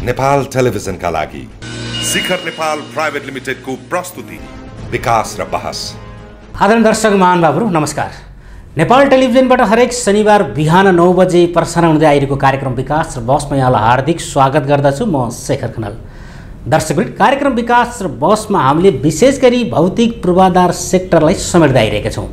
नेपाल टेलिभिजनका लागि शिखर नेपाल प्राइभेट लिमिटेडको प्रस्तुति विकास र बहस। आदरणीय दर्शक महानुभावहरू नमस्कार। नेपाल टेलिभिजनबाट हरेक शनिबार बिहान 9 बजे प्रसारण हुँदै आइरहेको कार्यक्रम विकास र बहसमा यहाँलाई हार्दिक स्वागत गर्दछु। म शेखर खनाल। दर्शकवृन्द, कार्यक्रम विकास र बहसमा हामीले विशेष गरी भौतिक पूर्वाधार सेक्टरलाई समेट्दै आइरहेका छौँ।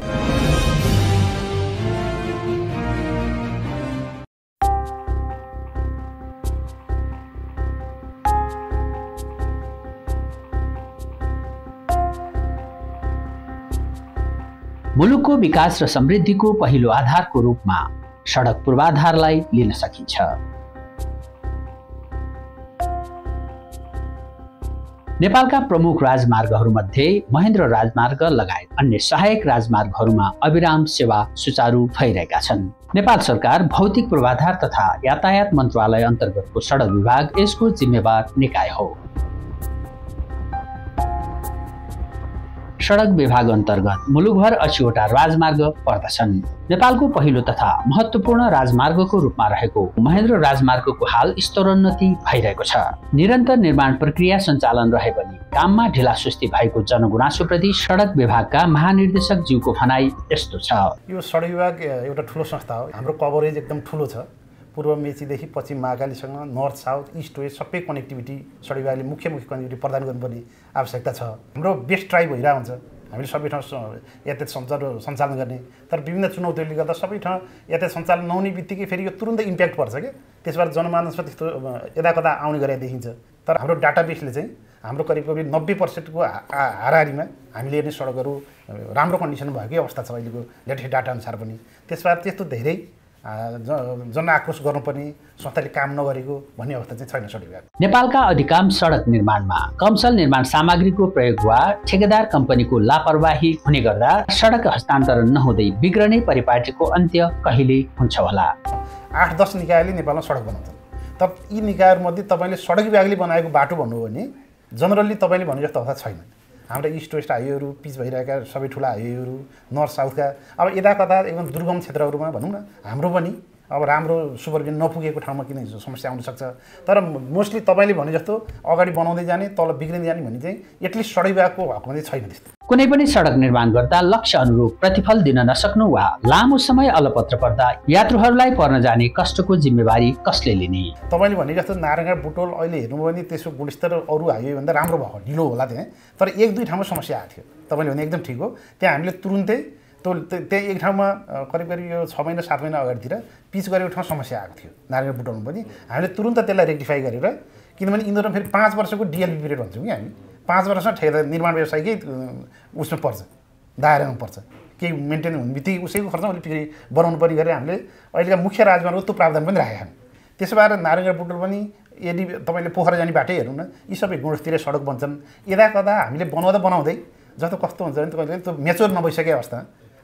मुलुकको विकास र समृद्धिको पहिलो आधारको रूपमा सडक पूर्वाधारलाई लिन सकिन्छ। नेपालका प्रमुख राजमार्गहरूमध्ये महेन्द्र राजमार्ग लगायत अन्य सहायक राजमार्गहरूमा अविराम सेवा सुचारू भइरहेका छन्। नेपाल सरकार भौतिक पूर्वाधार तथा यातायात मन्त्रालय अन्तर्गतको सडक विभाग यसको जिम्मेवार निकाय हो। सडक विभाग अन्तर्गत मुलुकभर 80वटा राजमार्ग पर्दछन्। नेपालको पहिलो तथा महत्त्वपूर्ण राजमार्गको रूपमा रहेको महेन्द्र राजमार्गको हाल स्तरोन्नति भइरहेको छ। निरन्तर निर्माण प्रक्रिया सञ्चालन रहे पनि काममा ढिलासुस्ती भएको जनगुनासोप्रति सडक विभागका महानिर्देशक ज्यूको भनाइ यस्तो छ। यो सडक विभाग एउटा ठुलो संस्था हो। हाम्रो कभरेज एकदम ठुलो छ। पूर्व मेचीदेखि पश्चिम महाकालीसँग नर्थ साउथ इस्ट वेस्ट सबै कनेक्टिभिटी सडक विभागले मुख्य कनेक्टिभिटी प्रदान गर्नुपर्ने आवश्यकता छ। हाम्रो बेस्ट ट्राई भइरहेको हुन्छ। हामीले सबै ठाउँ यातायात सञ्चालन गर्ने, तर विभिन्न चुनौतीहरूले गर्दा सबै ठाउँ यातायात सञ्चालन नहुने बित्तिकै फेरि यो तुरुन्तै इम्प्याक्ट पर्छ क्या। त्यसबाट जनमानसमा त्यस्तो यदाकदा आउने गरेर देखिन्छ। तर हाम्रो डाटाबेसले चाहिँ हाम्रो करिब 90%को हाराहारीमा हामीले हेर्ने सडकहरू राम्रो कन्डिसन भएकै अवस्था छ अहिलेको लेटेस्ट डाटा अनुसार पनि। त्यसबाट त्यस्तो धेरै जनआक्रोश गर्नुपर्ने संस्थाले काम नगरेको भन्ने अवस्था चाहिँ छैन सडक विभाग। नेपालका अधिकांश सडक निर्माणमा कमसल निर्माण सामग्रीको प्रयोग वा ठेकेदार कम्पनीको लापरवाही हुने गर्दा सडक हस्तान्तरण नहुँदै बिग्रने परिपाटीको अन्त्य कहिले हुन्छ होला? 8-10 निकायले नेपालमा सडक बनाउँछन्। तर यी निकायहरूमध्ये तपाईँले सडक विभागले बनाएको बाटो भन्नुभयो भने जनरली तपाईँले भने जस्तो अवस्था छैन। हाम्रा इस्ट वेस्ट हाइवेहरू पिच भइरहेका सबै ठुला हाइवेहरू नर्थ साउथका अब यता कता एकदम दुर्गम क्षेत्रहरूमा भनौँ न हाम्रो पनि अब राम्रो सुपरभिजन नपुगेको ठाउँमा किन समस्या आउन सक्छ। तर मोस्टली तपाईँले भने जस्तो अगाडि बनाउँदै जाने तल बिग्रिँदै जाने भन्ने चाहिँ एटलिस्ट सडक विभागको हकमा चाहिँ छैन। त्यस्तो कुनै पनि सडक निर्माण गर्दा लक्ष्य अनुरूप प्रतिफल दिन नसक्नु वा लामो समय अलपत्र पर्दा यात्रुहरूलाई पर्न जाने कष्टको जिम्मेवारी कसले लिने? तपाईँले भने जस्तो नारायणघाट बुटोल अहिले हेर्नुभयो भने त्यसको गुणस्तर अरू हाइवेभन्दा राम्रो भयो, ढिलो होला त्यहाँ। तर 1-2 ठाउँमा समस्या आएको थियो। तपाईँले भने एकदम ठिक हो। त्यहाँ हामीले तुरुन्तै त्यहाँ एक ठाउँमा करिब यो 6 महिना 7 महिना अगाडितिर पिच गरेको ठाउँ समस्या आएको थियो नारायणघाट बुटोलमा पनि। हामीले तुरुन्त त्यसलाई रेक्टिफाई गरेर, किनभने यिनीहरूमा फेरि 5 वर्षको डिएलपी पिरियड भन्छौँ कि हामी। 5 वर्षमा ठेकेदार निर्माण व्यवसायकै उसमा पर्छ, दायरामा पर्छ। केही मेन्टेन हुने बित्तिकै उसैको खर्चमा अलिक फेरि बनाउनु पर्ने गरेर हामीले अहिलेका मुख्य राजमार्गको त्यो प्रावधान पनि राखेका छौँ। त्यसो भएर नारायणघाट बुटोल पनि यदि तपाईँले पोखरा जाने बाटै हेर्नु न, यी सबै गुणस्तर सडक बन्छन्। यदा कदा हामीले बनाउँदै जस्तो कस्तो हुन्छ भने तपाईँले त्यो मेच्योर नभइसकेको अवस्था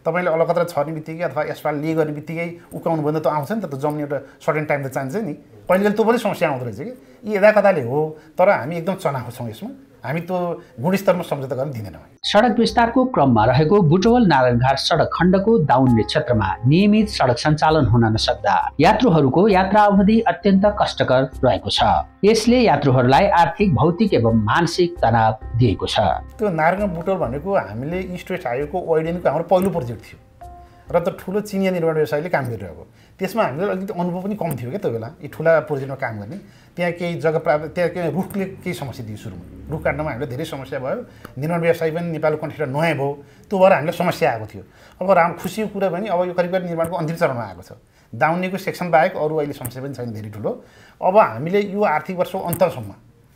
तपाईँले अलकत्र छर्ने बित्तिकै अथवा एसफाल्ट लिए गर्ने बित्तिकै उकाउनु भन्दा त आउँछ नि त, जम्ने एउटा सर्टेन टाइम त चाहिन्छ नि। कहिले त्यो पनि समस्या आउँदो रहेछ कि यी यदा कदाले हो। तर हामी एकदम चनाखो छौँ यसमा। हामी त्यो गुणस्तरमा सम्झौता गर्न दिँदैनौँ। सडक विस्तारको क्रममा रहेको बुटवल नारायणघाट सडक खण्डको दाउन्ने क्षेत्रमा नियमित सडक सञ्चालन हुन नसक्दा यात्रुहरूको यात्रा अवधि अत्यन्त कष्टकर रहेको छ। यसले यात्रुहरूलाई आर्थिक, भौतिक एवं मानसिक तनाव दिएको छ। त्यो नारायणघाट बुटवल भनेको हामीले इस्ट वेस्ट हाइवेको ओइडेनको हाम्रो पहिलो प्रोजेक्ट थियो र त ठुलो चिनिया निर्माण व्यवसायले काम गरिरहेको। त्यसमा हामीले अलिकति अनुभव पनि कम थियो क्या त्यो बेला यी ठुला प्रोजेक्टमा काम गर्ने। त्यहाँ केही जग्गा प्राप्त, त्यहाँ केही रुखले केही समस्या दियो सुरुमा। रुख काट्नमा हामीलाई धेरै समस्या भयो। निर्माण व्यवसाय पनि नेपालको कन्ट्रीबाट नयाँ भयो। त्यो भएर हामीलाई समस्या आएको थियो। अब खुसीको कुरा पनि अब यो करिब निर्माणको अन्तिम चरणमा आएको छ। दाउन्नेको सेक्सन बाहेक अरू अहिले समस्या पनि छैन धेरै ठुलो। अब हामीले यो आर्थिक वर्षको अन्तसम्म,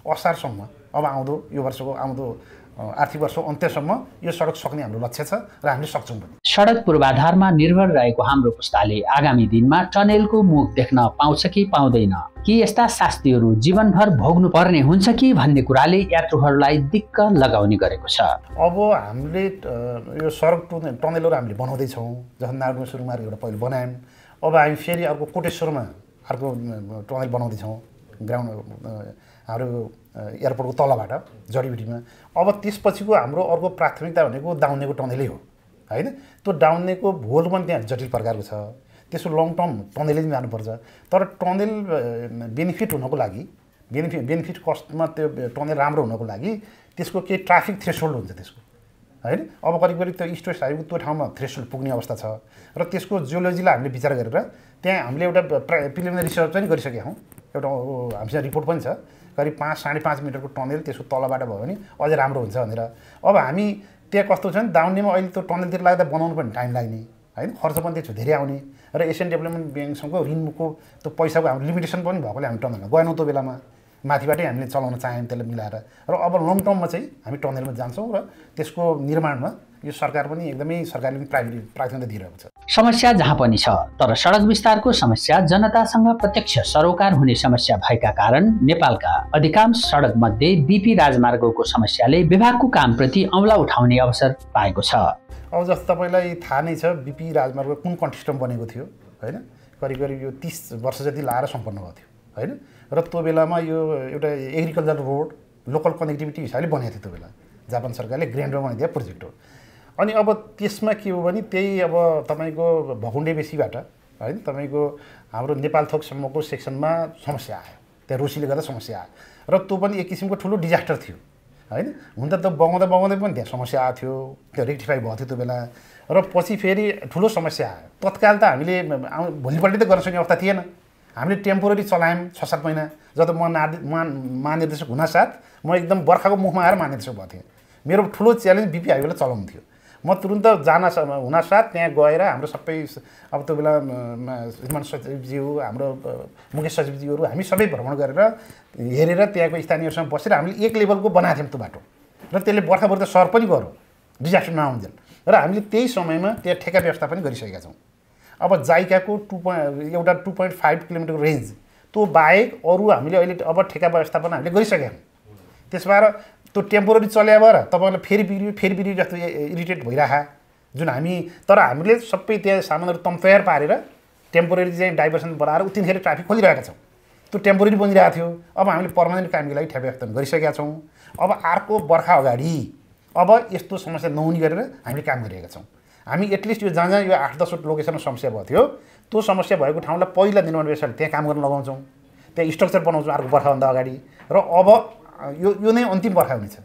असारसम्म, अब आउँदो यो वर्षको आउँदो आर्थिक वर्षको अन्त्यसम्म यो सडक सक्ने हाम्रो लक्ष्य छ र हामीले सक्छौँ पनि। सडक पूर्वाधारमा निर्भर रहेको हाम्रो पुस्ताले आगामी दिनमा टनेलको मुख देख्न पाउँछ कि पाउँदैन, कि यस्ता शास्तिहरू जीवनभर भोग्नु पर्ने हुन्छ कि भन्ने कुराले यात्रुहरूलाई दिक्क लगाउने गरेको छ। अब हामीले यो सडक टनेलहरू हामीले बनाउँदैछौँ। जस्तो नारायण सुरुमार एउटा पहिले बनायौँ। अब हामी फेरि अर्को कोटेश्वरमा अर्को टनेल बनाउँदैछौँ ग्राउन्ड हाम्रो एयरपोर्टको तलबाट जडीबुटीमा। अब त्यसपछिको हाम्रो अर्को प्राथमिकता भनेको दाउन्नेको टनेलै हो होइन। त्यो दाउन्नेको भूगोल पनि त्यहाँ जटिल प्रकारको छ। त्यसको लङ टर्म टनेलै जानुपर्छ। तर टनेल बेनिफिट हुनको लागि बेनिफिट कस्टमा त्यो टनल राम्रो हुनको लागि त्यसको केही ट्राफिक थ्रेसोल्ड हुन्छ त्यसको हैन। अब करिब त्यो इस्ट वेस्ट हाइवेको त्यो ठाउँमा थ्रेसोल्ड पुग्ने अवस्था छ र त्यसको जियोलोजीलाई हामीले विचार गरेर त्यहाँ हामीले एउटा प्रिलिमिनरी रिसर्च पनि गरिसकेका छौँ। एउटा हामीसँग रिपोर्ट पनि छ, करिब 5-5.5 मिटरको टनल त्यसको तलबाट भयो भने अझै राम्रो हुन्छ भनेर। अब हामी त्यहाँ कस्तो छ भने दाउनेमा अहिले त्यो टनलतिर लाग्दा बनाउनु पनि टाइम लाग्ने हैन, खर्च पनि त्यसो धेरै आउने र एसियन डेभलपमेन्ट ब्याङ्कसँग ऋणको त्यो पैसाको हाम्रो लिमिटेसन पनि भएकोले हामी टनलमा गएनौँ त्यो बेलामा, माथिबाटै हामीले चलाउन चाह्यौँ त्यसलाई मिलाएर। र अब लङ टर्ममा चाहिँ हामी टनलमा जान्छौँ र त्यसको निर्माणमा यो सरकार पनि एकदमै सरकारले पनि प्राथमिकता दिइरहेको छ। समस्या जहाँ पनि छ, तर सडक विस्तारको समस्या जनतासँग प्रत्यक्ष सरोकार हुने समस्या भएका कारण नेपालका अधिकांश सडक मध्ये बीपी राजमार्गको समस्याले विभागको कामप्रति औँला उठाउने अवसर पाएको छ। अब जस्तो तपाईँलाई थाहा नै छ बीपी राजमार्ग कुन कन्टेक्स्टमा बनेको थियो हैन, करिब यो 30 वर्ष जति लाएर सम्पन्न भएको थियो हैन। र त्यो बेलामा यो एउटा एग्रिकल्चर रोड लोकल कनेक्टिभिटी हिसाबले बनेको थियो त्यो बेला, जापान सरकारले ग्रान्डमा बनाइदिएको प्रोजेक्ट हो। अनि अब त्यसमा के हो भने त्यही अब तपाईँको भकुण्डे बेसीबाट हैन तपाईँको हाम्रो नेपाल थोकसम्मको सेक्सनमा समस्या आयो, त्यहाँ रोसीले गर्दा समस्या आयो र त्यो पनि एक किसिमको ठुलो डिजास्टर थियो हैन। हुन त बगाउँदै पनि त्यहाँ समस्या आएको थियो, त्यो रेक्टिफाई भएको थियो त्यो बेला। र पछि फेरि ठुलो समस्या आयो, तत्काल त हामीले भोलिपल्ट त गर्न सक्ने अवस्था थिएन, हामीले टेम्पोररी चलायौँ 6-7 महिना। जब म महानिर्देशक हुनासाथ म एकदम बर्खाको मुखमा आएर महानिर्देशक भएको थिएँ। मेरो ठुलो च्यालेन्ज बीपी हाइवेलाई चलाउनु थियो। म तुरुन्त हुनासाथ त्यहाँ गएर हाम्रो सबै अब त्यो बेला श्रीमान सचिवज्यू हाम्रो मुख्य सचिवज्यूहरू हामी सबै भ्रमण गरेर हेरेर त्यहाँको स्थानीयहरूसँग बसेर हामीले एक लेभलको बनाएको थियौँ त्यो बाटो र त्यसले बर्खाभरि त सर पनि गऱ्यो डिजास्टर नआउन्जेल। र हामीले त्यही समयमा त्यहाँ ठेका व्यवस्था पनि गरिसकेका छौँ। अब जाइकाको 2.5 किलोमिटरको रेन्ज त्यो बाहेक अरू हामीले अहिले अब ठेका व्यवस्थापन हामीले गरिसकेका छौँ। त्यस भएर त्यो टेम्पोररी चल्या भएर तपाईँलाई फेरि बिग्रियो जस्तो इरिटेट भइरह जुन हामी, तर हामीले सबै त्यहाँ सामानहरू तयार पारेर टेम्पोररी चाहिँ डाइभर्सन बनाएर उतिखेर ट्राफिक खोलिरहेका छौँ। त्यो टेम्पोररी बनिरहेको थियो, अब हामीले पर्मानेन्ट कामको लागि ठेका व्यवस्थापन गरिसकेका छौँ। अब अर्को बर्खा अगाडि अब यस्तो समस्या नहुने गरेर हामीले काम गरिरहेका छौँ। हामी एटलिस्ट यो जहाँ यो 8-10 लोकेसनमा समस्या भएको थियो त्यो समस्या भएको ठाउँलाई पहिला निर्माण व्यवसायले त्यहाँ काम गर्न लगाउँछौँ, त्यहाँ स्ट्रक्चर बनाउँछौँ अर्को बर्खाभन्दा अगाडि। र अब यो नै अन्तिम बर्खा हुनेछ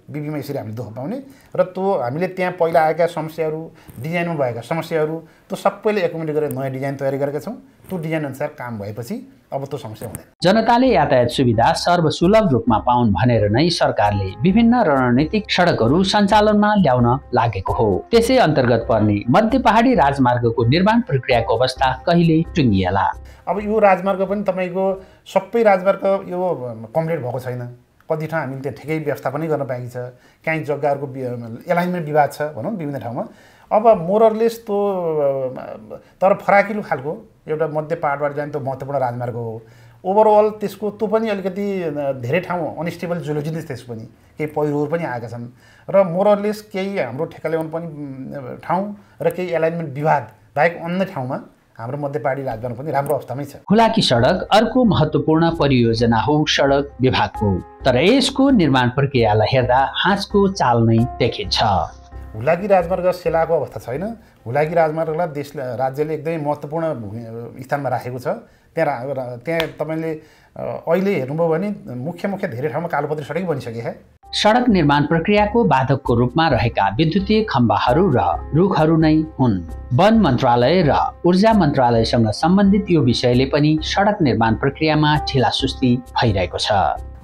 बीपीमा, यसरी हामीले दुःख पाउने र त्यो हामीले त्यहाँ पहिला आएका समस्याहरू डिजाइनमा भएका समस्याहरू त्यो सबैले एकोमोडेट गरेर नयाँ डिजाइन तयारी गरेका छौँ। त्यो डिजाइन अनुसार काम भएपछि अब त्यो समस्या हुँदैन। जनताले यातायात सुविधा सर्वसुलभ रूपमा पाउन् भनेर नै सरकारले विभिन्न रणनीतिक सडकहरू सञ्चालनमा ल्याउन लागेको हो। त्यसै अन्तर्गत पर्ने मध्य पहाडी राजमार्गको निर्माण प्रक्रियाको अवस्था कहिले टुङ्गिएला? अब यो राजमार्ग पनि तपाईँको सबै राजमार्ग यो कम्प्लिट भएको छैन। कति ठाउँ हामीले त्यहाँ ठिकै व्यवस्थापनै गर्न बाँकी छ, कहीँ जग्गाहरूको एलाइनमेन्ट विवाद छ भनौँ विभिन्न ठाउँमा। अब मोरलेस त्यो तर फराकिलो खालको एउटा मध्य पहाडबाट जाने त्यो महत्त्वपूर्ण राजमार्ग हो। ओभरअल त्यसको त्यो पनि अलिकति धेरै ठाउँ अनस्टेबल जियोलोजी नै त्यसको पनि केही पहिरोहरू पनि आएका छन् र मोरलेस केही हाम्रो ठेक्का ल्याउनु पनि ठाउँ र केही एलाइनमेन्ट विवाद बाहेक अन्य ठाउँमा हाम्रो मध्य पहाडी राजमार्ग पनि राम्रो अवस्थामै छ। हुलाकी सडक अर्को महत्त्वपूर्ण परियोजना हो सडक विभागको, तर यसको निर्माण प्रक्रियालाई हेर्दा हाँसको चाल नै देखिन्छ। हुलाकी राजमार्ग सेलाको अवस्था छैन। हुलाकी राजमार्गलाई राज्यले एकदमै महत्त्वपूर्ण स्थानमा राखेको छ। त्यहाँ तपाईँले अहिले हेर्नुभयो भने मुख्य धेरै ठाउँमा कालोपत्री सडकै बनिसकेको छ। सडक निर्माण प्रक्रियाको बाधकको रूपमा रहेका विद्युतीय खम्बाहरू र रुखहरू नै हुन्। वन मन्त्रालय र ऊर्जा मन्त्रालयसँग सम्बन्धित यो विषयले पनि सडक निर्माण प्रक्रियामा ढिलासुस्ती भइरहेको छ।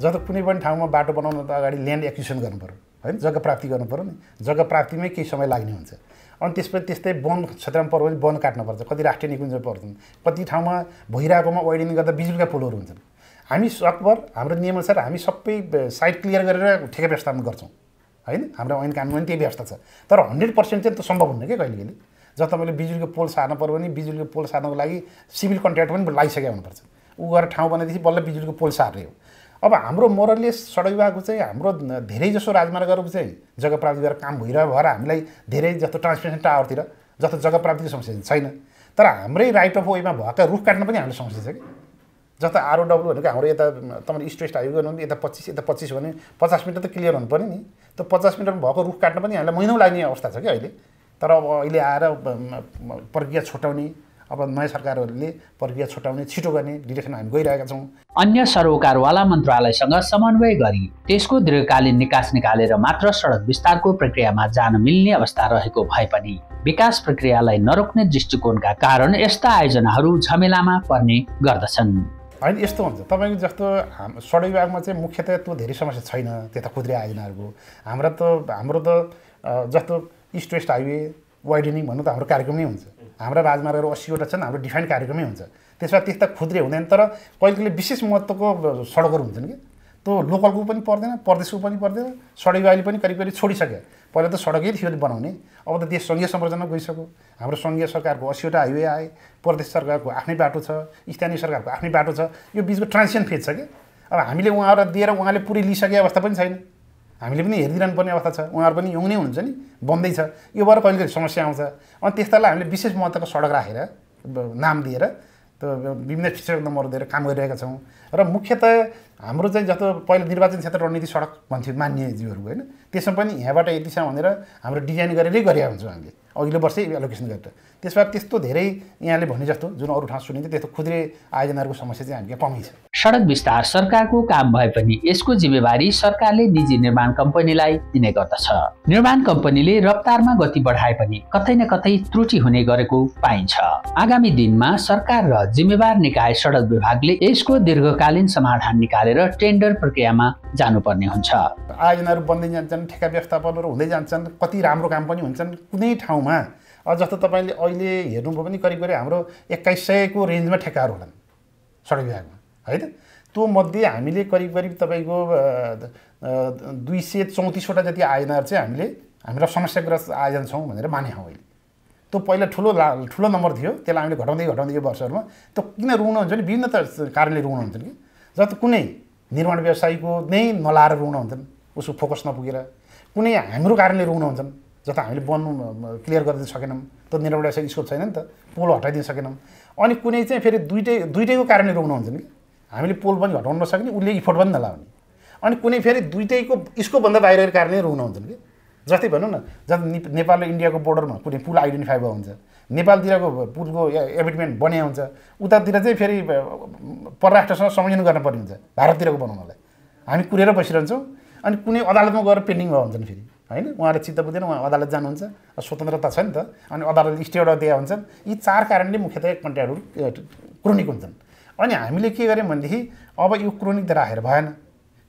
जब कुनै पनि ठाउँमा बाटो बनाउन त अगाडि ल्यान्ड एक्विजिसन गर्नु पर्यो हैन, जग्गा प्राप्ति गर्नु पर्यो नि, जग्गा प्राप्तिमै केही समय लाग्ने हुन्छ। अनि त्यसपछि त्यस्तै वन क्षेत्रमा पर्यो भने वन काट्नुपर्छ, कति राष्ट्रिय निकुञ्ज पर्छन्, कति ठाउँमा भइरहेकोमा वाइडनिङ गर्दा बिजुलीका पोलहरू हुन्छन्। हामी सकभर हाम्रो नियमअनुसार हामी सबै साइट क्लियर गरेर ठेका व्यवस्थापन गर्छौँ हैन, हाम्रो ऐन कानुनमा पनि त्यही व्यवस्था छ। तर 100% चाहिँ त सम्भव हुन्न कि कहिले कहिले। जब तपाईँले बिजुलीको पोल सार्नु पर्यो भने बिजुलीको पोल सार्नको लागि सिभिल कन्ट्र्याक्ट पनि लगाइसकेको हुनुपर्छ। ऊ गएर ठाउँ बनाएपछि बल्ल बिजुलीको पोल सार्ने हो। अब हाम्रो मोरलेस सडक विभागको चाहिँ हाम्रो धेरै जसो राजमार्गहरू चाहिँ जग्गा प्राप्ति गरेर काम भइरहेको भएर हामीलाई धेरै जस्तो ट्रान्समिसन टावरतिर जस्तो जग्गा प्राप्तिको समस्या छैन। तर हाम्रै राइट अफ वेमा भएका रुख काट्न पनि हामीलाई समस्या छ कि। जस्तो आरओडब्लु भनेको हाम्रो यता तपाईँले इस्ट वेस्ट हाइवे गर्नु यता 25 भने 50 मिटर त क्लियर हुनु पऱ्यो नि। त्यो 50 मिटरमा भएको रुख काट्न पनि हामीलाई महिनौ लाग्ने अवस्था छ कि अहिले। तर अब अहिले आएर प्रक्रिया छुट्याउने अब नयाँ सरकारहरूले प्रक्रिया छुट्याउने छिटो गर्ने डिरेक्सन हामी गइरहेका छौँ। अन्य सरोकारवाला मन्त्रालयसँग समन्वय गरी त्यसको दीर्घकालीन निकास निकालेर मात्र सडक विस्तारको प्रक्रियामा जान मिल्ने अवस्था रहेको भए पनि विकास प्रक्रियालाई नरोक्ने दृष्टिकोणका कारण यस्ता आयोजनाहरू झमेलामा पर्ने गर्दछन्। होइन यस्तो हुन्छ, तपाईँको जस्तो सडक विभागमा चाहिँ मुख्यतया त्यो धेरै समस्या छैन त्यता खुद्रे आयोजनाहरूको। हाम्रो त जस्तो इस्ट वेस्ट हाइवे वाइडनिङ भन्नु त हाम्रो कार्यक्रमै हुन्छ। हाम्रा राजमार्गहरू 80वटा छन्, हाम्रो डिफाइन्ड कार्यक्रमै हुन्छ। त्यसमा त्यस्ता खुद्रे हुँदैन, तर कहिले विशेष महत्त्वको सडकहरू हुन्छन् कि त्यो लोकलको पनि पर्दैन, प्रदेशको पनि पर्दैन। सडक विभागले पनि करिब छोडिसक्यो। पहिला त सडकै थियो बनाउने, अब त देश सङ्घीय संरचना गइसक्यो। हाम्रो सङ्घीय सरकारको 80वटा हाइवे आए, प्रदेश सरकारको आफ्नै बाटो छ, स्थानीय सरकारको आफ्नै बाटो छ। यो बिचको ट्रान्जिसन फेज छ कि अब हामीले उहाँहरूलाई दिएर उहाँले पुरै लिइसके अवस्था पनि छैन। हामीले पनि हेरिदिरहनु पर्ने अवस्था छ। उहाँहरू पनि युङ नै हुनुहुन्छ नि, बन्दैछ। यो भएर कहिले समस्या आउँछ। अनि त्यस्तालाई हामीले विशेष महत्त्वको सडक राखेर नाम दिएर त्यो विभिन्न फीचर नम्बर दिएर काम गरिरहेका छौँ। र मुख्यतः हाम्रो चाहिँ जस्तो पहिला निर्वाचन क्षेत्र रणनीति सडक भन्थ्यो मान्यजीहरू होइन, त्यसमा पनि यहाँबाट यति छ भनेर हाम्रो डिजाइन गरेरै गरेका हुन्छौँ हामीले अघिल्लो वर्षै एलोकेसन गरेर। त्यसबाट त्यस्तो धेरै यहाँले भने जस्तो जुन अरू ठाउँ सुनिन्छ त्यस्तो खुद्रे आयोजनाहरूको समस्या चाहिँ हामीले कमै छ। सडक विस्तार सरकारको काम भए पनि यसको जिम्मेवारी सरकारले निजी निर्माण कम्पनीलाई दिने गर्दछ। निर्माण कम्पनीले रफ्तारमा गति बढाए पनि कतै न कतै त्रुटि हुने गरेको पाइन्छ। आगामी दिनमा सरकार र जिम्मेवार निकाय सडक विभागले यसको दीर्घकालीन समाधान निकालेर टेन्डर प्रक्रियामा जानुपर्ने हुन्छ। आयोजनाहरू बन्दै जान्छन्, ठेक्का व्यवस्थापनहरू हुँदै जान्छन्, कति राम्रो काम पनि हुन्छन् कुनै ठाउँमा। जस्तो तपाईँले अहिले हेर्नुभयो भने करिब हाम्रो 2100को रेन्जमा ठेक्काहरू होलान् सडक विभागमा होइन। त्यो मध्ये हामीले करिब तपाईँको 234वटा जति आयोजनाहरू चाहिँ हामीलाई समस्याग्रस्त आयोजन छौँ भनेर माने हौँ अहिले। त्यो पहिला ठुलो नम्बर थियो, त्यसलाई हामीले घटाउँदै यो वर्षहरूमा त्यो किन रुग्न हुन्छ भने विभिन्न कारणले रुग्न हुन्छन् कि जस्तो कुनै निर्माण व्यवसायीको नै नलाएर रुग्न हुन्छन्, उसको फोकस नपुगेर, कुनै हाम्रो कारणले रुग्न हुन्छन् जस्तो हामीले क्लियर गरिदिन सकेनौँ, त्यो निर्माण व्यवसायिक स्कोप छैन नि त, पोल हटाइदिन सकेनौँ। अनि कुनै चाहिँ फेरि दुइटैको कारणले रुग्न हुन्छन् कि हामीले पोल पनि घटाउन नसक्ने, उसले इफोर्ट पनि नलाउने। अनि कुनै फेरि दुइटैको स्कोपभन्दा बाहिरको कारणले रुग्न हुन्छन् कि जस्तै भनौँ न, जस्तो नेपाल र इन्डियाको बोर्डरमा कुनै पुल आइडेन्टिफाई भएको हुन्छ, नेपालतिरको पुलको एबिटमेन्ट बनिया हुन्छ, उतातिर चाहिँ फेरि परराष्ट्रसँग संयोजन गर्नुपर्ने हुन्छ भारततिरको बनाउनलाई। हामी कुरेर बसिरहन्छौँ। अनि कुनै अदालतमा गएर पेन्डिङ भएको हुन्छन् फेरि होइन, उहाँले चित्त बुझ्दैन, उहाँ अदालत जानुहुन्छ, स्वतन्त्रता छ नि त। अनि अदालतले स्टे अर्डर दिएका हुन्छन्। यी 4 कारणले मुख्यतया कन्ट्र्याक्टहरू क्रोनिक हुन्छन्। अनि हामीले के गर्यौँ भनेदेखि अब यो क्रोनिक त राखेर भएन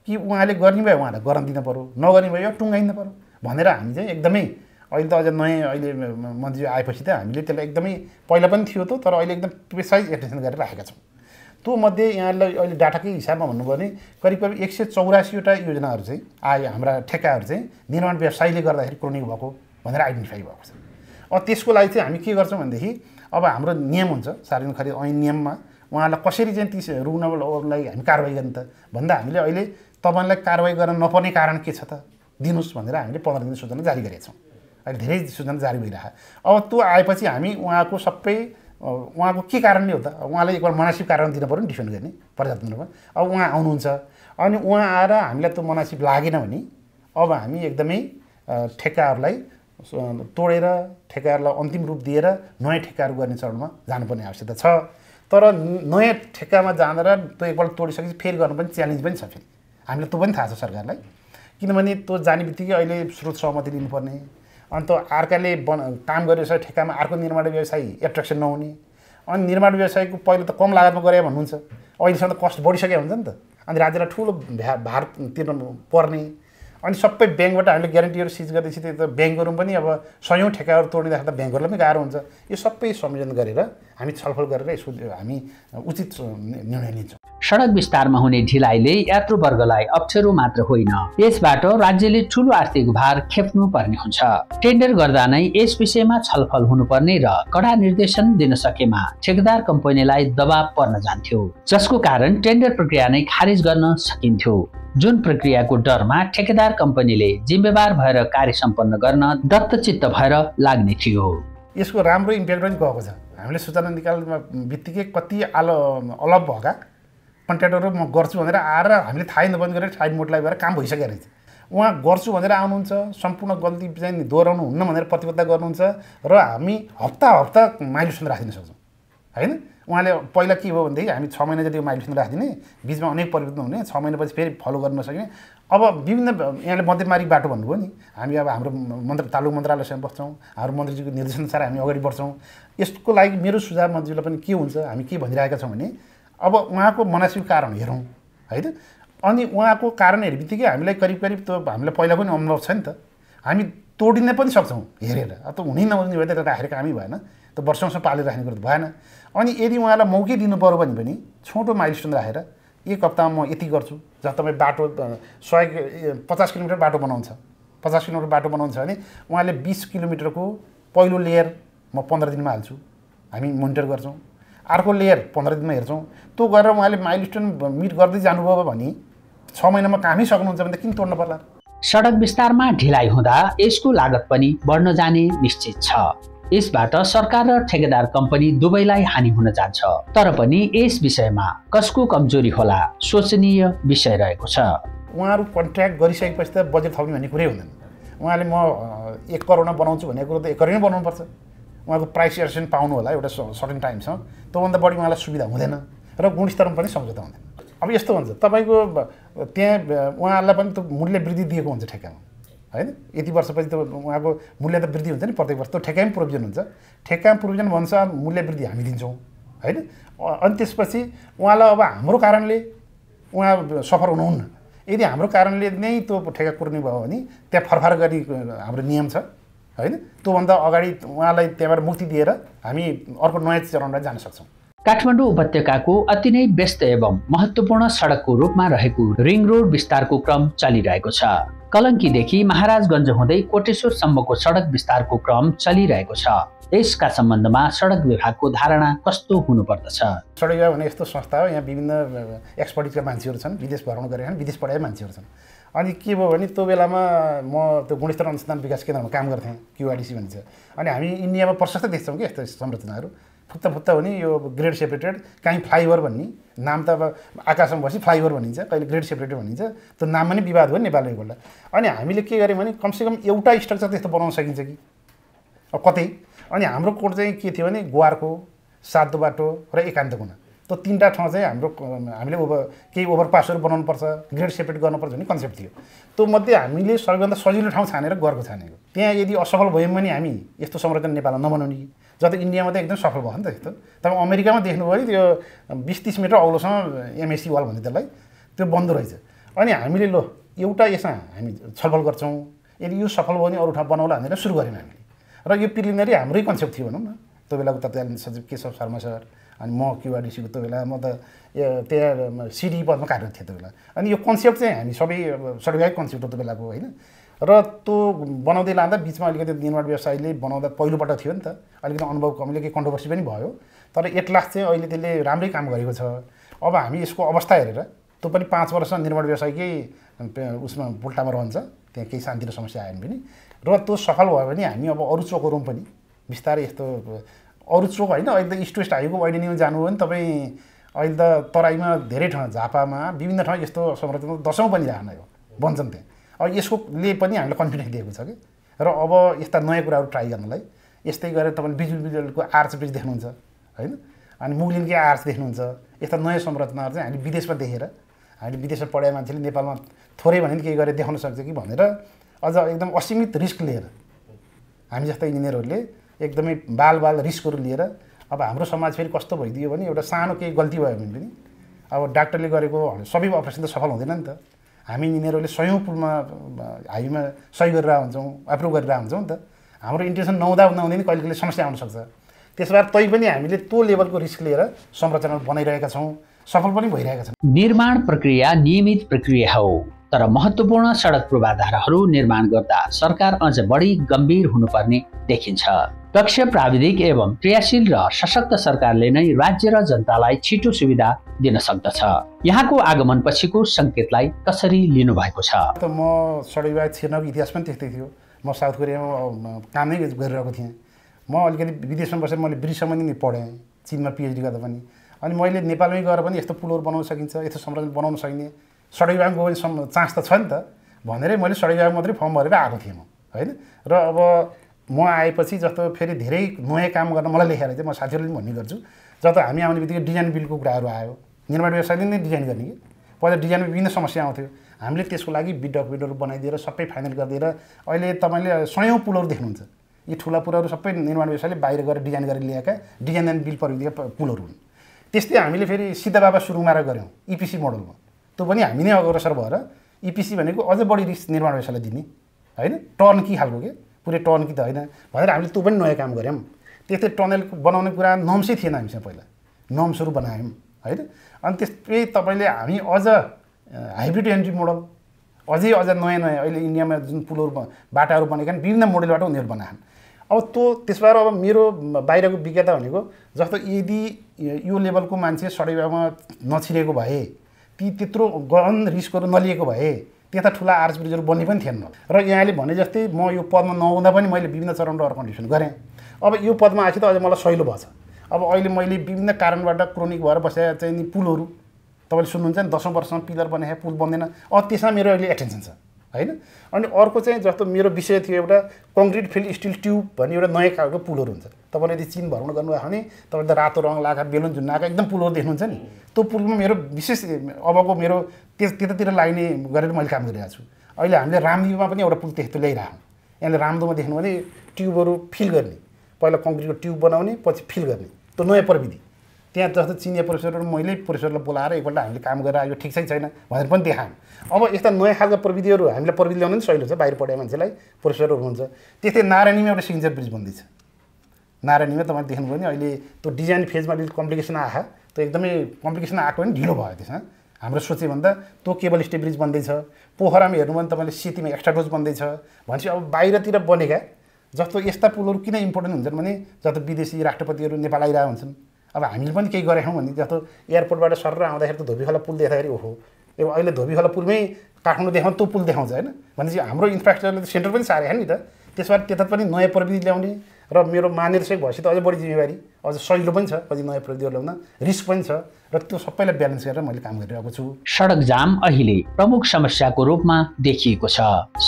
कि उहाँले गर्ने भए उहाँलाई गर्न दिन पऱ्यो, नगर्ने भए यो टुङ्गाइदिनु पऱ्यो भनेर हामी चाहिँ एकदमै अहिले त अझ नयाँ अहिले मन्त्री आएपछि त हामीले त्यसलाई एकदमै पहिला पनि थियो त, तर अहिले एकदम प्रिसाइज एटेन्सन गरेर राखेका छौँ। त्यो मध्ये यहाँलाई अहिले डाटाकै हिसाबमा भन्नुभयो भने करिब 184वटा योजनाहरू चाहिँ आयो, हाम्रा ठेक्काहरू चाहिँ निर्माण व्यवसायीले गर्दाखेरि क्रोनिक भएको भनेर आइडेन्टिफाई भएको छ। अब त्यसको लागि चाहिँ हामी के गर्छौँ भनेदेखि अब हाम्रो नियम हुन्छ सार्वजनिक खरिद ऐन नियममा उहाँलाई कसरी चाहिँ ती रुग्नलाई हामी कारवाही गर्ने त भन्दा हामीले अहिले तपाईँलाई कारवाही गर्न नपर्ने कारण के छ त दिनुहोस् भनेर हामीले 15 दिन सूचना जारी गरेका छौँ। अहिले धेरै सूचना जारी भइरहेको। अब त्यो आएपछि हामी उहाँको सबै उहाँको के कारणले हो त, उहाँलाई एकबार मनासिब कारण दिन पऱ्यो नि डिफेन्ड गर्ने पर्याप्त रूपमा। अब उहाँ आउनुहुन्छ अनि उहाँ आएर हामीलाई त्यो मनासिब लागेन भने अब हामी एकदमै ठेक्काहरूलाई तोडेर ठेक्काहरूलाई अन्तिम रूप दिएर नयाँ ठेक्काहरू गर्ने चरणमा जानुपर्ने आवश्यकता छ। तर नयाँ ठेक्कामा जाँदा त्यो एकपल्ट तोडिसकेपछि फेरि गर्नु पनि च्यालेन्ज पनि छ। फेरि हामीलाई त्यो पनि थाहा छ सरकारलाई, किनभने त्यो जाने बित्तिकै अहिले स्रोत सहमति लिनुपर्ने, अनि त्यो अर्काले काम गरेर ठेक्कामा अर्को निर्माण व्यवसायी एट्र्याक्सन नहुने, अनि निर्माण व्यवसायीको पहिला त कम लागतमा गरे भन्नुहुन्छ, अहिलेसम्म त कस्ट बढिसकेको हुन्छ नि त। अनि राज्यलाई ठुलो भार तिर्नु पर्ने, अनि सबै ब्याङ्कबाट हामीले ग्यारेन्टीहरू सिज गर्दैछ। त्यो त ब्याङ्कहरू पनि अब 100औं ठेक्काहरू तोडिँदाखेरि त ब्याङ्कहरूलाई पनि गाह्रो हुन्छ। यो सबै संयोजन गरेर हामी छलफल गरेर यसको हामी उचित निर्णय लिन्छौँ। सडक विस्तारमा हुने ढिलाइले यात्रुवर्गलाई अप्ठ्यारो मात्र होइन, यसबाट राज्यले ठूलो आर्थिक भार खेप्नु पर्ने हुन्छ। टेन्डर गर्दा नै यस विषयमा छलफल हुनुपर्ने र कडा निर्देशन दिन सकेमा ठेकेदार कम्पनीलाई दबाव पर्न जान्थ्यो, जसको कारण टेन्डर प्रक्रिया नै खारिज गर्न सकिन्थ्यो। जुन प्रक्रियाको डरमा ठेकेदार कम्पनीले जिम्मेवार भएर कार्य सम्पन्न गर्न दत्तचित्त भएर लाग्ने थियो। यसको राम्रो इम्प्याक्ट पनि गएको छ। हामीले सूचना निकाल्ने बित्तिकै कति अलग भएका कन्ट्र्याक्टरहरू म गर्छु भनेर आएर हामीले थाहै नबन्द गरेर साइड मोडलाई गएर काम भइसकेको रहेछ। उहाँ गर्छु भनेर आउनुहुन्छ, सम्पूर्ण गल्ती चाहिँ दोहोऱ्याउनु हुन्न भनेर प्रतिबद्धता गर्नुहुन्छ र हामी हप्ता माइलस्टोन राखिदिन सक्छौँ। हैन। उहाँले पहिला के हो भनेदेखि हामी 6 महिना जति माइलस्टोन राखिदिने, बिचमा अनेक परिवर्तन हुने, 6 महिनापछि फेरि फलो गर्न नसक्ने। अब विभिन्न यहाँले मध्यमार्गी बाटो भन्नुभयो नि, हामी अब हाम्रो तालुक मन्त्रालयसँग बस्छौँ, हाम्रो मन्त्रीजीको निर्देशनअनुसार हामी अगाडि बढ्छौँ। यसको लागि मेरो सुझाव मन्त्रीजीलाई पनि के हुन्छ, हामी के भनिरहेका छौँ भने अब उहाँको मनस्वी कारण हेरौँ हैन। अनि उहाँको कारण हेर्ने बित्तिकै हामीलाई करिब त हामीलाई पहिला पनि अनुभव छ नि त, हामी तोडिन पनि सक्छौँ हेरेर। अब त हुनै नहुने भए त राखेर कामै भएन, त वर्षौँसम्म पालेर राख्ने कुरो त भएन। अनि यदि उहाँलाई मौकै दिनु पऱ्यो भने पनि छोटो माइलस्टोन राखेर 1 हप्तामा म यति गर्छु, जहाँ तपाईँ बाटो 50 किलोमिटर बाटो बनाउँछ, 50 किलोमिटर बाटो बनाउँछ भने उहाँले 20 किलोमिटरको पहिलो लेयर म 15 दिनमा हाल्छु, हामी मोनिटर गर्छौँ। अर्को लेयर 15 दिनमा हेर्छौँ। त्यो गरेर उहाँले माइलस्टोन मिट गर्दै जानुभयो भने 6 महिनामा कामै सक्नुहुन्छ भने त किन तोड्नु पर्ला। सडक विस्तारमा ढिलाइ हुँदा यसको लागत पनि बढ्न जाने निश्चित छ। यसबाट सरकार र ठेकेदार कम्पनी दुवैलाई हानि हुन जान्छ। तर पनि यस विषयमा कसको कमजोरी होला सोचनीय विषय रहेको छ। उहाँहरू कन्ट्र्याक्ट गरिसकेपछि त बजेट थप्ने भन्ने कुरै हुँदैन। उहाँले म 1 करोडमा बनाउँछु भनेको कुरो त 1 करोडमै बनाउनुपर्छ। उहाँको प्राइस एडजस्टमेन्ट पाउनु होला एउटा सर्टेन टाइमसँग, त्योभन्दा बढी उहाँलाई सुविधा हुँदैन र गुणस्तरमा पनि सम्झौता हुँदैन। अब यस्तो हुन्छ तपाईँको त्यहाँ उहाँहरूलाई पनि त मूल्य वृद्धि दिएको हुन्छ ठेक्कामा हैन। यति वर्षपछि त उहाँको मूल्य त वृद्धि हुन्छ नि प्रत्येक वर्ष, त्यो ठेक्कामा प्रोभिजन हुन्छ। ठेक्कामा प्रोभिजन भन्छ मूल्य वृद्धि हामी दिन्छौँ हैन। अनि त्यसपछि उहाँलाई अब हाम्रो कारणले उहाँ सफर हुनुहुन्न। यदि हाम्रो कारणले नै त्यो ठेक्का कुर्ने भयो भने त्यहाँ फरफार गर्ने हाम्रो नियम छ हैन। त्योभन्दा अगाडि उहाँलाई त्यहाँबाट मुक्ति दिएर हामी अर्को नयाँ चरणमा जान सक्छौँ। काठमाडौँ उपत्यकाको अति नै व्यस्त एवं महत्त्वपूर्ण सडकको रूपमा रहेको रिङ रोड विस्तारको क्रम चलिरहेको छ। कलङ्कीदेखि महाराजगञ्ज हुँदै कोटेश्वरसम्मको सडक विस्तारको क्रम चलिरहेको छ। यसका सम्बन्धमा सडक विभागको धारणा कस्तो हुनुपर्दछ? सडक विभाग भने यस्तो संस्था हो, यहाँ विभिन्न एक्सपर्टिजका मान्छेहरू छन्, विदेश भ्रमण गरेका छन्, विदेश पढाएका मान्छेहरू छन्। अनि के भयो भने त्यो बेलामा म त्यो गुणस्तर अनुसन्धान विकास केन्द्रमा काम गर्थेँ, QRDC भनिन्छ। अनि हामी इन्डियामा प्रशस्त देख्छौँ कि यस्तो संरचनाहरू फुत्ता हुने। यो ग्रेड सेपरेटेड, काहीँ फ्लाइओभर भन्ने नाम त अब आकाशमा बसी फ्लाइओभर भनिन्छ, कहिले ग्रेड सेपरेटेड भनिन्छ। त्यो नाममा नै विवाद भयो नेपालमा एकपल्ट। अनि हामीले के गर्यौँ भने कमसेकम एउटा स्ट्रक्चर त्यस्तो बनाउन सकिन्छ कि अब कतै। अनि हाम्रो कोड चाहिँ के थियो भने ग्वारको, सातो बाटो र एकान्त कुना, त्यो 3टा ठाउँ चाहिँ हामीले केही ओभरपासहरू बनाउनुपर्छ, ग्रेड सेपरेट गर्नुपर्छ भन्ने कन्सेप्ट थियो। त्यो मध्ये हामीले सबैभन्दा सजिलो ठाउँ छानेर गएको छानेको। त्यहाँ यदि असफल भयौँ भने हामी यस्तो संरचना नेपालमा नबनाउने कि, जति इन्डियामा त एकदम सफल भयो नि त यस्तो। तपाईँ अमेरिकामा देख्नुभयो नि त्यो 20-30 मिटर अग्लोसम्म MSC वाल भन्छ त्यसलाई, त्यो बन्द रहेछ। अनि हामीले एउटा यसमा हामी छलफल गर्छौँ, यदि यो सफल भयो भने अरू ठाउँ बनाउला भनेर सुरु गऱ्यौँ हामीले। र यो प्रिलिमिनरी हाम्रै कन्सेप्ट थियो भनौँ न। त्यो बेलाको तत्कालीन सचिव केशव शर्मा सर, अनि म QRDC को त्यो बेला म त त्यहाँ CD पदमा कार्यरत थिएँ त्यो बेला। अनि यो कन्सेप्ट चाहिँ हामी सबै सर्टिफाइड कन्सेप्ट हो त्यो बेलाको होइन। र त्यो बनाउँदै लाँदा बिचमा अलिकति निर्माण व्यवसायले बनाउँदा पहिलोपल्ट थियो नि त, अलिकति अनुभव कमीले केही कन्ट्रोभर्सी पनि भयो। तर एट लास्ट चाहिँ अहिले त्यसले राम्रै काम गरेको छ। अब हामी यसको अवस्था हेरेर त्यो पनि 5 वर्ष निर्माण व्यवसायकै उसमा पुल्टामा रहन्छ, त्यहाँ केही शान्ति र समस्या आएन पनि। र त्यो सफल भयो भने हामी अब अरू चोकहरू पनि बिस्तारै यस्तो अरू चोक होइन, अहिले त इस्ट वेस्ट हाइवेको वाइडनिङमा जानुभयो भने तपाईँ अहिले त तराईमा धेरै ठाउँ, झापामा विभिन्न ठाउँ यस्तो संरचना 10औँ पनि राख्न हो बन्छन् त्यहाँ। अब यसकोले पनि हामीलाई कन्फिडेन्स दिएको छ कि। र अब यस्ता नयाँ कुराहरू ट्राई गर्नलाई यस्तै गरेर तपाईँले बिजुलीको आर्च ब्रिज देख्नुहुन्छ होइन, अनि मुगलिनकै आर्च देख्नुहुन्छ। यस्ता नयाँ संरचनाहरू चाहिँ हामी विदेशमा देखेर, हामीले विदेशमा पढाए मान्छेले नेपालमा थोरै भने केही गरेर देखाउन सक्छ कि भनेर अझ एकदम असीमित रिस्क लिएर हामी जस्ता इन्जिनियरहरूले एकदमै बाल रिस्कहरू लिएर अब हाम्रो समाज फेरि कस्तो भइदियो भने एउटा सानो केही गल्ती भयो भने पनि अब डाक्टरले गरेको सबै अपरेसन त सफल हुँदैन नि त। हामी इन्जिनियरहरूले 100औँ पुलमा हाइवेमा सही गरेर हुन्छौँ, एप्रुभ गरेर हुन्छौँ नि त। हाम्रो इन्टेन्सन नहुँदा नि कहिले कहिले समस्या आउन सक्छ। त्यसबाट तै पनि हामीले त्यो लेभलको रिस्क लिएर संरचना बनाइरहेका छौँ, सफल पनि भइरहेका छन्। निर्माण प्रक्रिया नियमित प्रक्रिया हो, तर महत्त्वपूर्ण सडक पूर्वाधारहरू निर्माण गर्दा सरकार अझ बढी गम्भीर हुनुपर्ने देखिन्छ। दक्ष प्राविधिक एवं क्रियाशील र सशक्त सरकारले नै राज्य र जनतालाई छिटो सुविधा दिन सक्दछ। यहाँको आगमन पछिको सङ्केतलाई कसरी लिनुभएको छ? त म सडक विभाग छिर्नको इतिहास पनि त्यस्तै थियो। म साउथ कोरियामा कामै गरिरहेको थिएँ। म अलिकति विदेशमा बसेर मैले ब्रिज सम्बन्धी पढेँ, चीनमा PhD गर्दा पनि। अनि मैले नेपालमै गएर पनि यस्तो पुलहरू बनाउन सकिन्छ, यस्तो संरचना बनाउन सकिने, सडक विभागमा गयो भने चान्स त छ नि त भनेरै मैले सडक विभाग मात्रै फर्म भरेर आएको थिएँ म होइन। र अब म आएपछि जस्तो फेरि धेरै नयाँ काम गर्न मलाई लेखेर चाहिँ म साथीहरूले पनि भन्ने गर्छु जब हामी आउने बित्तिकै डिजाइन बिलको कुराहरू आयो निर्माण व्यवसायले नै डिजाइन गर्ने कि पहिला डिजाइनमा विभिन्न समस्या आउँथ्यो हामीले त्यसको लागि बिड डकुमेन्टहरू बनाइदिएर सबै फाइनल गरिदिएर अहिले तपाईँले सयौँ पुलहरू देख्नुहुन्छ यी ठुला पुलहरू सबै निर्माण व्यवसायले बाहिर गएर डिजाइन गरेर ल्याएका डिजाइन एन्ड बिल परिदिएका पुलहरू हुन् त्यस्तै हामीले फेरि सिद्धबाबा सुरुङमारा गऱ्यौँ इपिसी मोडलमा त्यो पनि हामी नै अग्रसर भएर इपिसी भनेको अझ बढी रिस्क निर्माण व्यवसायलाई दिने होइन टर्नकी खालको के पुरै टर्नकी त होइन भनेर हामीले त्यो पनि नयाँ काम गऱ्यौँ त्यस्तै टनल बनाउने कुरा नर्म्सै थिएन हामीसँग पहिला नर्म्सहरू बनायौँ होइन अनि त्यस्तै तपाईँले हामी अझ हाइब्रिड एन्ट्री मोडल अझै नयाँ अहिले इन्डियामा जुन पुलहरू बाटाहरू बनेका विभिन्न मोडलबाट उनीहरू बनाएछन् अब त्यसबाट अब मेरो बाहिरको विज्ञता भनेको जस्तो यदि यो लेभलको मान्छे सडैबामा नछिरेको भए ती त्यत्रो गहन रिस्कहरू नलिएको भए त्यता ठुला आर्च ब्रिजहरू बन्ने पनि थिएन र यहाँले भने जस्तै म यो पदमा नहुँदा पनि मैले विभिन्न चरणबाट अरू कन्डिसन गरेँ अब यो पदमा आएपछि त अझ मलाई सहिलो भएछ अब अहिले मैले विभिन्न कारणबाट क्रोनिक भएर बसेर चाहिँ नि पुलहरू तपाईँले सुन्नुहुन्छ नि 10औं वर्षमा पिलर बनाए पुल बन्दैन अब त्यसमा मेरो अहिले एटेन्सन छ होइन अनि अर्को चाहिँ जस्तो मेरो विषय थियो एउटा कङ्क्रिट फिल्ड स्टिल ट्युब भन्ने एउटा नयाँ खालको पुलहरू हुन्छ तपाईँले यदि चिन भ्रमण गर्नुभयो भने तपाईँले त रातो रङ लगाएको बेलुन झुन्नाएको एकदम पुलहरू देख्नुहुन्छ नि त्यो पुलमा मेरो विशेष अबको मेरो त्यतातिर लाग्ने गरेर मैले काम गरिरहेको छु अहिले हामीले रामदीमा पनि एउटा पुल त्यस्तो ल्याइरहेछौँ यहाँले रामदोमा देख्नु भने ट्युबहरू फिल गर्ने पहिला कङ्क्रिटको ट्युब बनाउने पछि फिल गर्ने त्यो नयाँ प्रविधि त्यहाँ जस्तो चिनिया प्रोफेसरहरू मैले प्रोफेसरलाई बोलाएर एकपल्ट हामीले काम गरेर आयो ठिक छैन भनेर पनि देखायौँ अब यस्ता नयाँ खालको प्रविधिहरू हामीलाई प्रविधि ल्याउनु पनि सहिलो छ बाहिर पढेको मान्छेलाई प्रोफेसरहरू हुन्छ त्यस्तै नारायणीमा एउटा सिग्नेचर ब्रिज बन्दैछ नारायणीमा तपाईँले देख्नुभयो भने अहिले त्यो डिजाइन फेजमा अलिक कम्प्लिकेसन आयो त्यो एकदमै कम्प्लिकेसन आएको पनि ढिलो भयो त्यसमा हाम्रो सोचेभन्दा त्यो केबल स्टे ब्रिज बन्दैछ पोखरामा हेर्नु भने तपाईँले सेतीमा एक्स्ट्रा डोज बन्दैछ भनेपछि अब बाहिरतिर बनेका जस्तो यस्ता पुलहरू किन इम्पोर्टेन्ट हुन्छन् भने जस्तो विदेशी राष्ट्रपतिहरू नेपाल आइरहेका हुन्छन् अब हामीले पनि केही गरेका छौँ भने जस्तो एयरपोर्टबाट सर आउँदाखेरि त धोबीखोला पुल देख्दाखेरि ओहो यो अहिले धोबीखोला पुलमै काठमाडौँ देखाउनु त्यो पुल देखाउँछ होइन भनेपछि हाम्रो इन्फ्रास्ट्रक्चरले सेन्टर पनि सारेको नि त त्यसबाट त्यता पनि नयाँ प्रविधि ल्याउने र मेरो महानिर्देशक भएपछि त अझै बढी जिम्मेवारी अझ सजिलो पनि छ कति नयाँ प्रविधिहरू ल्याउन रिस्क पनि छ र त्यो सबैलाई ब्यालेन्स गरेर मैले काम गरिरहेको छु सडक जाम अहिले प्रमुख समस्याको रूपमा देखिएको छ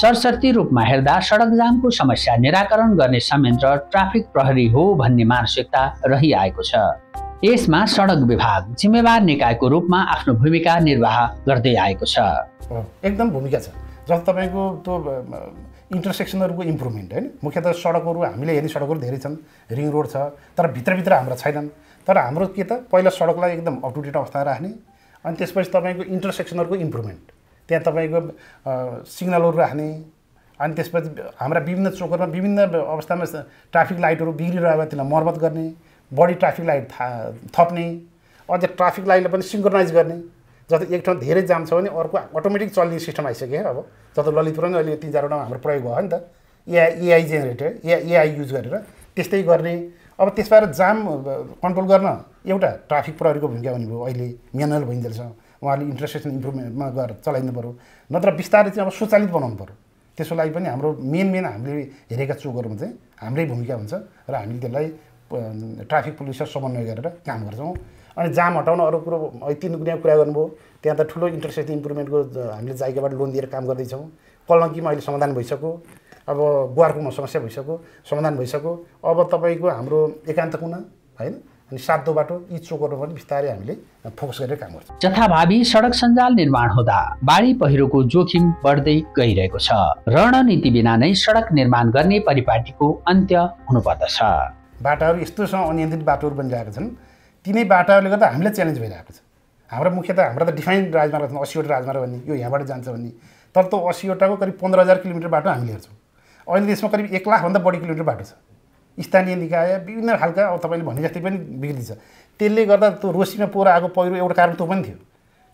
सरसर्ती रूपमा हेर्दा सडक जामको समस्या निराकरण गर्ने संयन्त्र ट्राफिक प्रहरी हो भन्ने मानसिकता रहिआएको छ यसमा सडक विभाग जिम्मेवार निकायको रूपमा आफ्नो भूमिका निर्वाह गर्दै आएको छ एकदम भूमिका छ जस्तो तपाईँको त्यो इन्टरसेक्सनहरूको इम्प्रुभमेन्ट होइन मुख्यतः सडकहरू हामीले हेर्ने सडकहरू धेरै छन् रिङ रोड छ तर भित्रभित्र हाम्रा छैनन् तर हाम्रो के त पहिला सडकलाई एकदम अप टु डेट अवस्थामा राख्ने अनि त्यसपछि तपाईँको इन्टरसेक्सनहरूको इम्प्रुभमेन्ट त्यहाँ तपाईँको सिग्नलहरू राख्ने अनि त्यसपछि हाम्रा विभिन्न चोकहरूमा विभिन्न अवस्थामा ट्राफिक लाइटहरू बिग्रिरहेको त्यसलाई मर्मत गर्ने बढी ट्राफिक लाइट थप्ने अझ ट्राफिक लाइटलाई पनि सिङ्क्रोनाइज गर्ने जस्तो एक ठाउँ धेरै जाम छ भने अर्को अटोमेटिक चल्ने सिस्टम आइसक्यो अब जस्तो ललितपुरमा पनि अहिले 3-4वटा हाम्रो प्रयोग भयो नि त एआई जेनेरेटर एआई युज गरेर त्यस्तै गर्ने अब त्यसबाट जाम कन्ट्रोल गर्न एउटा ट्राफिक प्रहरीको भूमिका हुने भयो अहिले म्यानुअल भइन्जेलछ उहाँले इन्टरसेक्सन इम्प्रुभमेन्टमा गएर चलाइदिनु पऱ्यो नत्र बिस्तारै चाहिँ अब स्वचालित बनाउनु पऱ्यो त्यसको लागि पनि हाम्रो मेन हामीले हेरेका चोकहरूमा चाहिँ हाम्रै भूमिका हुन्छ र हामीले त्यसलाई ट्राफिक पुलिससँग समन्वय गरेर काम गर्छौँ अनि जाम हटाउन अरू कुरो 3 गुणा कुरा गर्नुभयो त्यहाँ त ठुलो इन्टरसेक्सन इम्प्रुभमेन्टको हामीले जायगाबाट लोन दिएर काम गर्दैछौँ कलङ्कीमा अहिले समाधान भइसक्यो अब गुवारकोमा समस्या भइसक्यो समाधान भइसक्यो अब तपाईँको हाम्रो एकान्त कुना होइन अनि 7 बाटो यी चोकहरू पनि बिस्तारै हामीले फोकस गरेर काम गर्छौँ जथाभावी सडक सञ्जाल निर्माण हुँदा बाढी पहिरोको जोखिम बढ्दै गइरहेको छ रणनीति बिना नै सडक निर्माण गर्ने परिपाटीको अन्त्य हुनुपर्दछ बाटाहरू यस्तोसँग अनियन्त्रित बाटोहरू बनिरहेका छन् तिनै बाटाहरूले गर्दा हामीलाई च्यालेन्ज भइरहेको छ हाम्रो मुख्यतः हाम्रो त डिफाइन्ड राजमार्ग छ 80वटा राजमार्ग भन्ने यो यहाँबाट जान्छ भन्ने तर त्यो 80वटाको करिब 15,000 किलोमिटर बाटो हामीले हेर्छौँ अहिले देशमा करिब 1 लाखभन्दा बढी किलोमिटर बाटो छ स्थानीय निकाय विभिन्न खालका अब तपाईँले भने जस्तै पनि बिग्री छ त्यसले गर्दा त्यो रोसीमा पोहोर आएको पहिरो एउटा कारण त्यो पनि थियो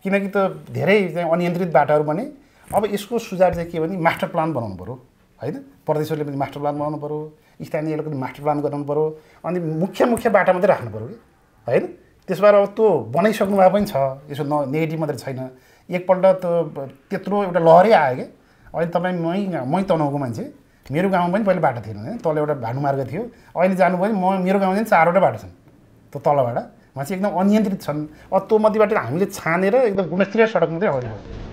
किनकि त्यो धेरै चाहिँ अनियन्त्रित बाटाहरू बने अब यसको सुझाव चाहिँ के भने मास्टर प्लान बनाउनु पऱ्यो होइन प्रदेशहरूले पनि मास्टर प्लान बनाउनु पऱ्यो स्थानीयले पनि मास्टर प्लान गराउनु पऱ्यो अनि मुख्य बाटा मात्रै राख्नु पऱ्यो कि होइन त्यसबाट अब त्यो बनाइसक्नु भएको पनि छ यसो नेगेटिभ मात्रै छैन एकपल्ट त्यो त्यत्रो एउटा लहरै आयो क्या अहिले तपाईँ मै तनहुको मान्छे मेरो गाउँमा पनि पहिले बाटो थिएन होइन तल एउटा भानुमार्ग थियो अहिले जानुभयो भने मेरो गाउँमा चाहिँ 4वटा बाटो छन् त्यो तलबाट वहाँ चाहिँ एकदम अनियन्त्रित छन् अब त्यो मध्येबाट हामीले छानेर एकदम गुणस्तरीय सडक मात्रै अगाडि बढ्यो